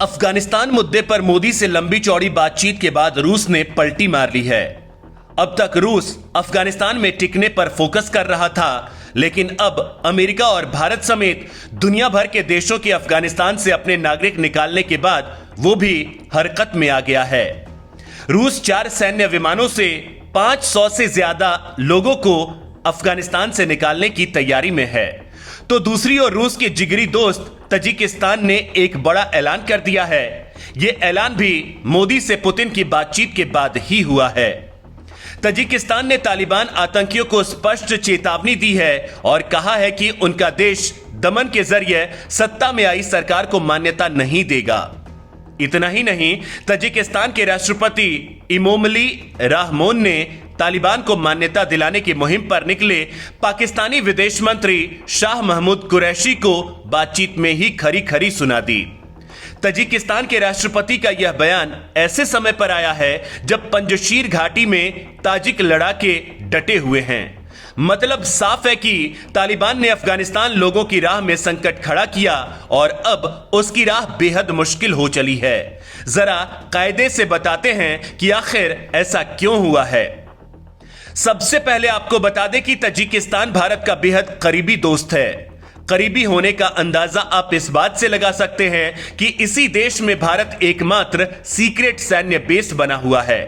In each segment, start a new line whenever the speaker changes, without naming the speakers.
अफगानिस्तान मुद्दे पर मोदी से लंबी चौड़ी बातचीत के बाद रूस ने पलटी मार ली है। अब तक रूस अफगानिस्तान में टिकने पर फोकस कर रहा था, लेकिन अब अमेरिका और भारत समेत दुनिया भर के देशों के अफगानिस्तान से अपने नागरिक निकालने के बाद वो भी हरकत में आ गया है। रूस 4 सैन्य विमानों से 500 से ज्यादा लोगों को अफगानिस्तान से निकालने की तैयारी में है। तो दूसरी ओर रूस के जिगरी दोस्त तजिकिस्तान ने एक बड़ा ऐलान कर दिया है। यह ऐलान भी मोदी से पुतिन की बातचीत के बाद ही हुआ है। तजिकिस्तान ने तालिबान आतंकियों को स्पष्ट चेतावनी दी है और कहा है कि उनका देश दमन के जरिए सत्ता में आई सरकार को मान्यता नहीं देगा। इतना ही नहीं, तजिकिस्तान के राष्ट्रपति इमोमली रहमोन ने तालिबान को मान्यता दिलाने की मुहिम पर निकले पाकिस्तानी विदेश मंत्री शाह महमूद कुरैशी को बातचीत में ही खरी खरी सुना दी। तजिकिस्तान के राष्ट्रपति का यह बयान ऐसे समय पर आया है जब पंजशीर घाटी में ताजिक लड़ाके डटे हुए हैं। मतलब साफ है कि तालिबान ने अफगानिस्तान लोगों की राह में संकट खड़ा किया और अब उसकी राह बेहद मुश्किल हो चली है। जरा कायदे से बताते हैं कि आखिर ऐसा क्यों हुआ है। सबसे पहले आपको बता दें कि तजिकिस्तान भारत का बेहद करीबी दोस्त है। करीबी होने का अंदाजा आप इस बात से लगा सकते हैं कि इसी देश में भारत एकमात्र सीक्रेट सैन्य बेस बना हुआ है,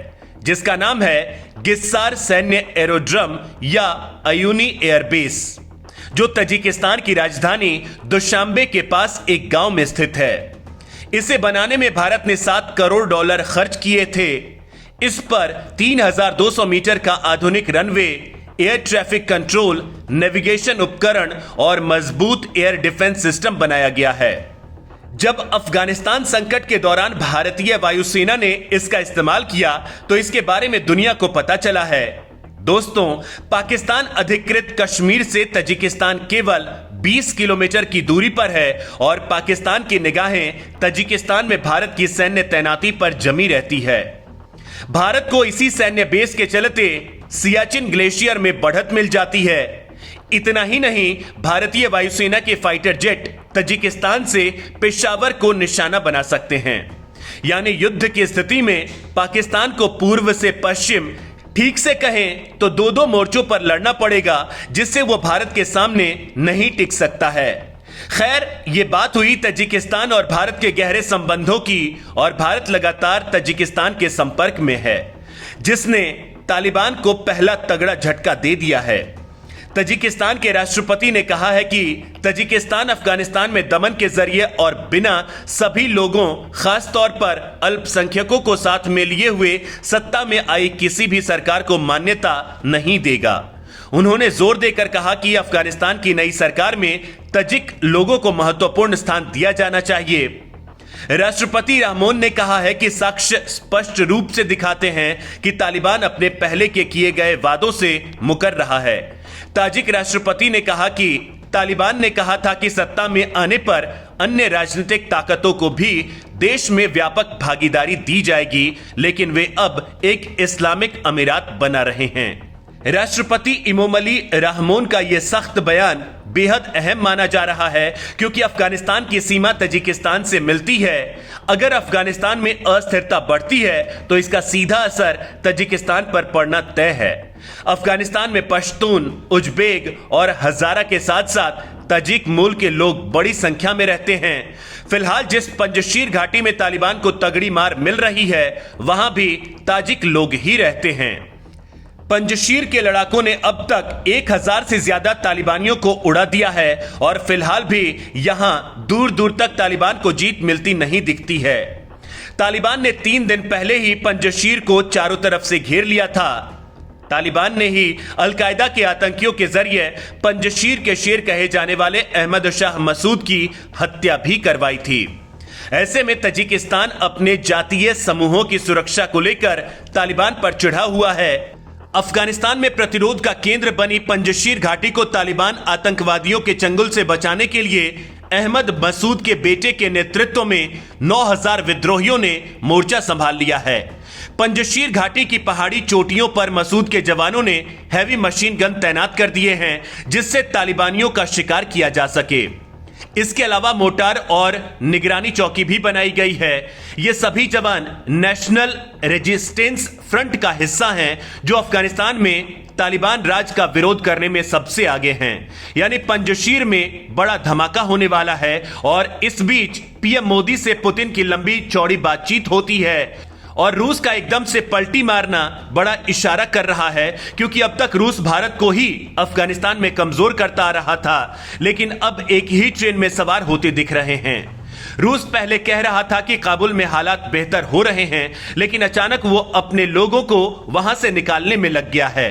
जिसका नाम है गिस्सार सैन्य एरोड्रम या अयूनी एयरबेस, जो तजिकिस्तान की राजधानी दुशांबे के पास एक गांव में स्थित है। इसे बनाने में भारत ने $7 करोड़ खर्च किए थे। इस पर 3200 मीटर का आधुनिक runway, air traffic control, navigation उपकरण और मजबूत एयर डिफेंस सिस्टम बनाया गया है। जब अफगानिस्तान संकट के दौरान भारतीय वायुसेना ने इसका इस्तेमाल किया तो इसके बारे में दुनिया को पता चला है। दोस्तों, पाकिस्तान अधिकृत कश्मीर से तजिकिस्तान केवल 20 किलोमीटर की दूरी पर है और पाकिस्तान की निगाहें तजिकिस्तान में भारत की सैन्य तैनाती पर जमी रहती है। भारत को इसी सैन्य बेस के चलते सियाचिन ग्लेशियर में बढ़त मिल जाती है। इतना ही नहीं, भारतीय वायुसेना के फाइटर जेट तजिकिस्तान से पेशावर को निशाना बना सकते हैं। यानी युद्ध की स्थिति में पाकिस्तान को पूर्व से पश्चिम, ठीक से कहें तो 2-2 मोर्चों पर लड़ना पड़ेगा, जिससे वो भारत के सामने नहीं टिक सकता है। खैर, ये बात हुई तजिकिस्तान और भारत के गहरे संबंधों की, और भारत लगातार तजिकिस्तान के संपर्क में है, जिसने तालिबान को पहला तगड़ा झटका दे दिया है। तजिकिस्तान के राष्ट्रपति ने कहा है कि तजिकिस्तान अफगानिस्तान में दमन के जरिए और बिना सभी लोगों, खास तौर पर अल्पसंख्यकों को साथ में लिए हुए सत्ता में आई किसी भी सरकार को मान्यता नहीं देगा। उन्होंने जोर देकर कहा कि अफगानिस्तान की नई सरकार में तजिक लोगों को महत्वपूर्ण स्थान दिया जाना चाहिए। राष्ट्रपति रहमोन ने कहा है कि साक्ष्य स्पष्ट रूप से दिखाते हैं कि तालिबान अपने पहले के किए गए वादों से मुकर रहा है। ताजिक राष्ट्रपति ने कहा कि तालिबान ने कहा था कि सत्ता में आने पर अन्य राजनीतिक ताकतों को भी देश में व्यापक भागीदारी दी जाएगी, लेकिन वे अब एक इस्लामिक अमीरात बना रहे हैं। राष्ट्रपति इमोमली रहमोन का यह सख्त बयान बेहद अहम माना जा रहा है, क्योंकि अफगानिस्तान की सीमा तजिकिस्तान से मिलती है। अगर अफगानिस्तान में अस्थिरता बढ़ती है तो इसका सीधा असर तजिकिस्तान पर पड़ना तय है। अफगानिस्तान में पश्तून, उज्बेक और हजारा के साथ साथ तजिक मूल के लोग बड़ी संख्या में रहते हैं। फिलहाल जिस पंजशीर घाटी में तालिबान को तगड़ी मार मिल रही है, वहां भी ताजिक लोग ही रहते हैं। पंजशीर के लड़ाकों ने अब तक 1000 से ज्यादा तालिबानियों को उड़ा दिया है और फिलहाल भी यहां दूर दूर तक तालिबान को जीत मिलती नहीं दिखती है। तालिबान ने 3 दिन पहले ही पंजशीर को चारों तरफ से घेर लिया था। तालिबान ने ही अलकायदा के आतंकियों के जरिए पंजशीर के शेर कहे जाने वाले अहमद शाह मसूद की हत्या भी करवाई थी। ऐसे में तजिकिस्तान अपने जातीय समूहों की सुरक्षा को लेकर तालिबान पर चिढ़ा हुआ है। अफगानिस्तान में प्रतिरोध का केंद्र बनी पंजशीर घाटी को तालिबान आतंकवादियों के चंगुल से बचाने के लिए अहमद मसूद के बेटे के नेतृत्व में 9000 विद्रोहियों ने मोर्चा संभाल लिया है। पंजशीर घाटी की पहाड़ी चोटियों पर मसूद के जवानों ने हैवी मशीन गन तैनात कर दिए हैं, जिससे तालिबानियों का शिकार किया जा सके। इसके अलावा मोर्टार और निगरानी चौकी भी बनाई गई है। ये सभी जवान नेशनल रेजिस्टेंस फ्रंट का हिस्सा हैं, जो अफगानिस्तान में तालिबान राज का विरोध करने में सबसे आगे हैं। यानी पंजशीर में बड़ा धमाका होने वाला है और इस बीच पीएम मोदी से पुतिन की लंबी चौड़ी बातचीत होती है और रूस का एकदम से पलटी मारना बड़ा इशारा कर रहा है, क्योंकि अब तक रूस भारत को ही अफगानिस्तान में कमजोर करता आ रहा था, लेकिन अब एक ही ट्रेन में सवार होते दिख रहे हैं। रूस पहले कह रहा था कि काबुल में हालात बेहतर हो रहे हैं, लेकिन अचानक वो अपने लोगों को वहां से निकालने में लग गया है।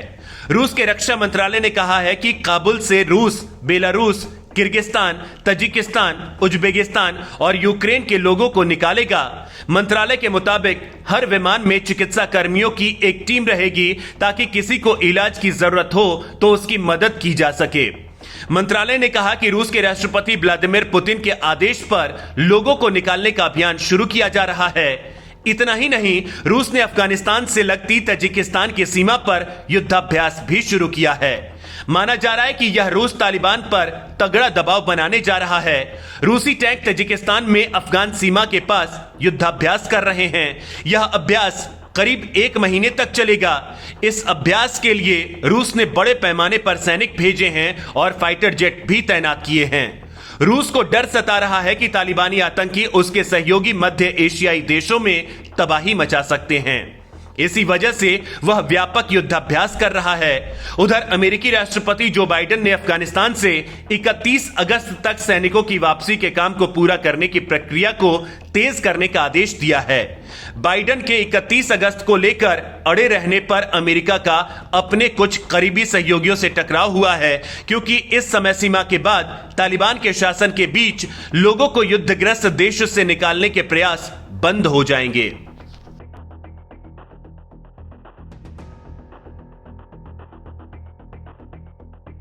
रूस के रक्षा मंत्रालय ने कहा है कि काबुल से रूस, बेलारूस, किर्गिस्तान, तजिकिस्तान, उज्बेकिस्तान और यूक्रेन के लोगों को निकालेगा। मंत्रालय के मुताबिक हर विमान में चिकित्सा कर्मियों की एक टीम रहेगी, ताकि किसी को इलाज की जरूरत हो तो उसकी मदद की जा सके। मंत्रालय ने कहा कि रूस के राष्ट्रपति व्लादिमीर पुतिन के आदेश पर लोगों को निकालने का अभियान शुरू किया जा रहा है। इतना ही नहीं, रूस ने अफगानिस्तान से लगती तजिकिस्तान की सीमा पर युद्धाभ्यास भी शुरू किया है। माना जा रहा है कि यह रूस तालिबान पर तगड़ा दबाव बनाने जा रहा है। रूसी टैंक तजिकिस्तान में अफगान सीमा के पास युद्धाभ्यास कर रहे हैं। यह अभ्यास करीब 1 महीने तक चलेगा। इस अभ्यास के लिए रूस ने बड़े पैमाने पर सैनिक भेजे हैं और फाइटर जेट भी तैनात किए हैं। रूस को डर सता रहा है कि तालिबानी आतंकी उसके सहयोगी मध्य एशियाई देशों में तबाही मचा सकते हैं। इसी वजह से वह व्यापक युद्धाभ्यास कर रहा है। उधर अमेरिकी राष्ट्रपति जो बाइडेन ने अफगानिस्तान से 31 अगस्त तक सैनिकों की वापसी के काम को पूरा करने की प्रक्रिया को तेज करने का आदेश दिया है। बाइडेन के 31 अगस्त को लेकर अड़े रहने पर अमेरिका का अपने कुछ करीबी सहयोगियों से टकराव हुआ है, क्योंकि इस समय सीमा के बाद तालिबान के शासन के बीच लोगों को युद्धग्रस्त देश से निकालने के प्रयास बंद हो जाएंगे।